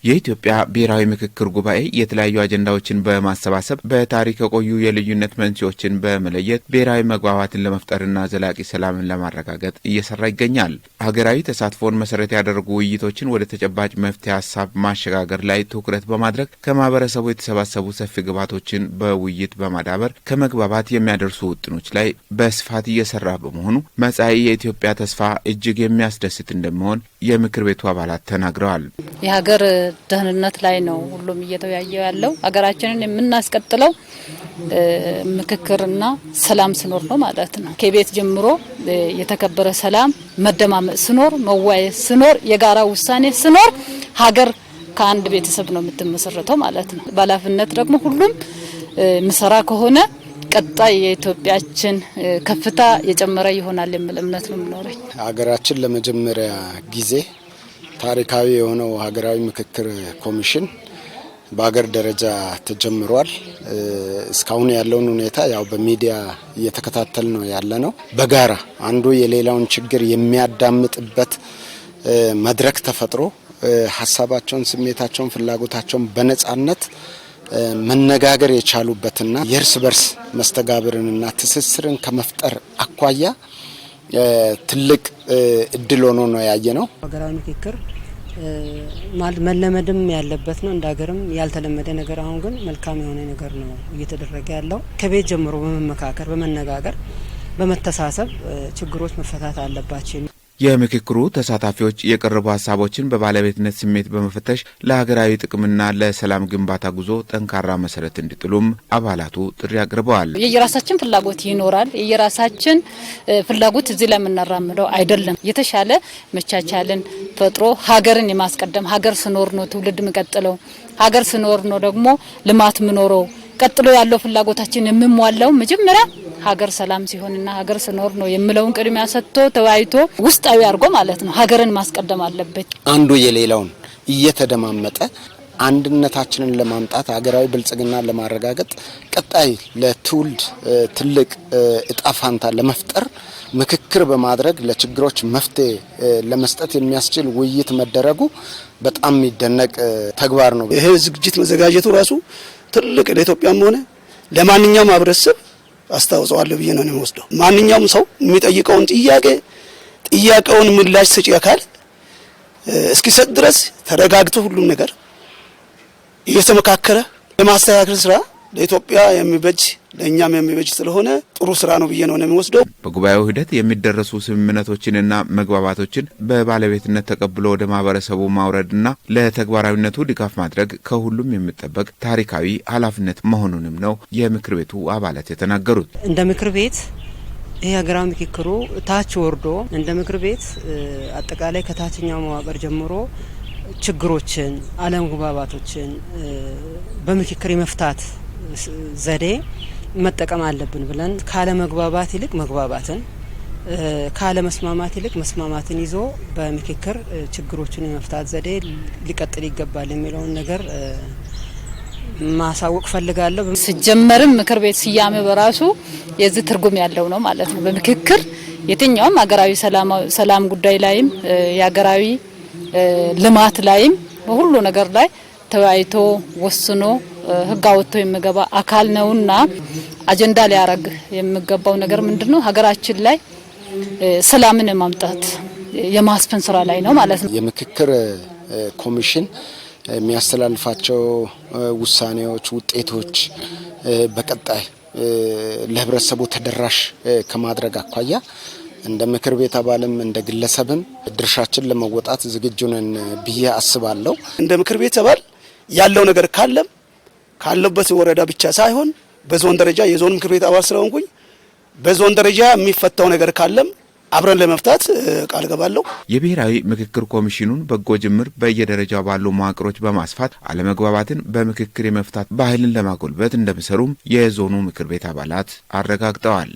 የኢትዮጵያ ብሔራዊ ምክክር ጉባኤ የተለያዩ አጀንዳዎችን በማሰባሰብ በታሪክ የቆዩ የልዩነት መንስኤዎችን በመለየት ብሔራዊ መግባባትን ለመፍጠርና ዘላቂ ሰላምን ለማረጋገጥ እየሰራ ይገኛል። ሀገራዊ ተሳትፎን መሰረት ያደረጉ ውይይቶችን ወደ ተጨባጭ መፍትሄ ሀሳብ ማሸጋገር ላይ ትኩረት በማድረግ ከማህበረሰቡ የተሰባሰቡ ሰፊ ግብዓቶችን በውይይት በማዳበር ከመግባባት የሚያደርሱ ውጥኖች ላይ በስፋት እየሰራ በመሆኑ መጻኢ የኢትዮጵያ ተስፋ እጅግ የሚያስደስት እንደሚሆን የምክር ቤቱ አባላት ተናግረዋል። የሀገር ደህንነት ላይ ነው ሁሉም እየተወያየ ያለው። ሀገራችንን የምናስቀጥለው ምክክርና ሰላም ሲኖር ነው ማለት ነው። ከቤት ጀምሮ የተከበረ ሰላም፣ መደማመጥ ሲኖር፣ መዋየት ሲኖር፣ የጋራ ውሳኔ ሲኖር ሀገር ከአንድ ቤተሰብ ነው የምትመሰረተው ማለት ነው። ባላፍነት ደግሞ ሁሉም ምሰራ ከሆነ ቀጣይ የኢትዮጵያችን ከፍታ የጨመረ ይሆናል የሚል እምነት ነው የሚኖረኝ። ሀገራችን ለመጀመሪያ ጊዜ ታሪካዊ የሆነው ሀገራዊ ምክክር ኮሚሽን በሀገር ደረጃ ተጀምሯል። እስካሁን ያለውን ሁኔታ ያው በሚዲያ እየተከታተል ነው ያለ ነው። በጋራ አንዱ የሌላውን ችግር የሚያዳምጥበት መድረክ ተፈጥሮ ሀሳባቸውን፣ ስሜታቸውን፣ ፍላጎታቸውን በነጻነት መነጋገር የቻሉበትና የእርስ በርስ መስተጋብርንና ትስስርን ከመፍጠር አኳያ ትልቅ እድል ሆኖ ነው ያየ ነው። ሀገራዊ ምክክር መለመድም ያለበት ነው። እንደ ሀገርም ያልተለመደ ነገር፣ አሁን ግን መልካም የሆነ ነገር ነው እየተደረገ ያለው። ከቤት ጀምሮ በመመካከር በመነጋገር በመተሳሰብ ችግሮች መፈታት አለባቸው። የምክክሩ ተሳታፊዎች የቀረቡ ሀሳቦችን በባለቤትነት ስሜት በመፈተሽ ለሀገራዊ ጥቅምና ለሰላም ግንባታ ጉዞ ጠንካራ መሰረት እንዲጥሉም አባላቱ ጥሪ አቅርበዋል። የየራሳችን ፍላጎት ይኖራል። የየራሳችን ፍላጎት እዚህ ላይ የምናራምደው አይደለም። የተሻለ መቻቻልን ፈጥሮ ሀገርን የማስቀደም ሀገር ስኖር ነው ትውልድ የሚቀጥለው። ሀገር ስኖር ነው ደግሞ ልማት ምኖረው። ቀጥሎ ያለው ፍላጎታችን የምሟላው መጀመሪያ ሀገር ሰላም ሲሆንና ሀገር ስኖር ነው የሚለውን ቅድሚያ ሰጥቶ ተወያይቶ ውስጣዊ አድርጎ ማለት ነው ሀገርን ማስቀደም አለበት። አንዱ የሌላውን እየተደማመጠ አንድነታችንን ለማምጣት ሀገራዊ ብልጽግና ለማረጋገጥ ቀጣይ ለትውልድ ትልቅ እጣፋንታ ለመፍጠር ምክክር በማድረግ ለችግሮች መፍትሄ ለመስጠት የሚያስችል ውይይት መደረጉ በጣም የሚደነቅ ተግባር ነው። ይሄ ዝግጅት መዘጋጀቱ ራሱ ትልቅ ለኢትዮጵያም ሆነ ለማንኛውም ማህበረሰብ አስተዋጽኦ አለው ብዬ ነው የምወስደው። ማንኛውም ሰው የሚጠይቀውን ጥያቄውን ምላሽ ሰጪ አካል እስኪሰጥ ድረስ ተረጋግቶ ሁሉም ነገር እየተመካከረ የማስተካከል ስራ ለኢትዮጵያ የሚበጅ ለእኛም የሚበጅ ስለሆነ ጥሩ ስራ ነው ብዬ ነው የሚወስደው። በጉባኤው ሂደት የሚደረሱ ስምምነቶችንና መግባባቶችን በባለቤትነት ተቀብሎ ወደ ማህበረሰቡ ማውረድና ለተግባራዊነቱ ድጋፍ ማድረግ ከሁሉም የሚጠበቅ ታሪካዊ ኃላፊነት መሆኑንም ነው የምክር ቤቱ አባላት የተናገሩት። እንደ ምክር ቤት ይሄ ሀገራዊ ምክክሩ ታች ወርዶ እንደ ምክር ቤት አጠቃላይ ከታችኛው መዋቅር ጀምሮ ችግሮችን፣ አለመግባባቶችን በምክክር የመፍታት ዘዴ መጠቀም አለብን ብለን ካለ መግባባት ይልቅ መግባባትን፣ ካለ መስማማት ይልቅ መስማማትን ይዞ በምክክር ችግሮችን የመፍታት ዘዴ ሊቀጥል ይገባል የሚለውን ነገር ማሳወቅ ፈልጋለሁ። ሲጀመርም ምክር ቤት ስያሜ በራሱ የዚህ ትርጉም ያለው ነው ማለት ነው። በምክክር የትኛውም ሀገራዊ ሰላም ጉዳይ ላይም የሀገራዊ ልማት ላይም በሁሉ ነገር ላይ ተወያይቶ ወስኖ ህግ አውጥቶ የሚገባ አካል ነውና አጀንዳ ሊያረግ የሚገባው ነገር ምንድነው? ሀገራችን ላይ ሰላምን ማምጣት የማስፈን ስራ ላይ ነው ማለት ነው። የምክክር ኮሚሽን የሚያስተላልፋቸው ውሳኔዎች፣ ውጤቶች በቀጣይ ለህብረተሰቡ ተደራሽ ከማድረግ አኳያ እንደ ምክር ቤት አባልም እንደ ግለሰብም ድርሻችን ለመወጣት ዝግጁ ነን ብዬ አስባለሁ። እንደ ምክር ቤት አባል ያለው ነገር ካለበት ወረዳ ብቻ ሳይሆን በዞን ደረጃ የዞን ምክር ቤት አባል ስለሆንኩኝ በዞን ደረጃ የሚፈታው ነገር ካለም አብረን ለመፍታት ቃል ገባለሁ። የብሔራዊ ምክክር ኮሚሽኑን በጎ ጅምር በየደረጃው ባሉ መዋቅሮች በማስፋት አለመግባባትን በምክክር የመፍታት ባህልን ለማጎልበት እንደሚሰሩም የዞኑ ምክር ቤት አባላት አረጋግጠዋል።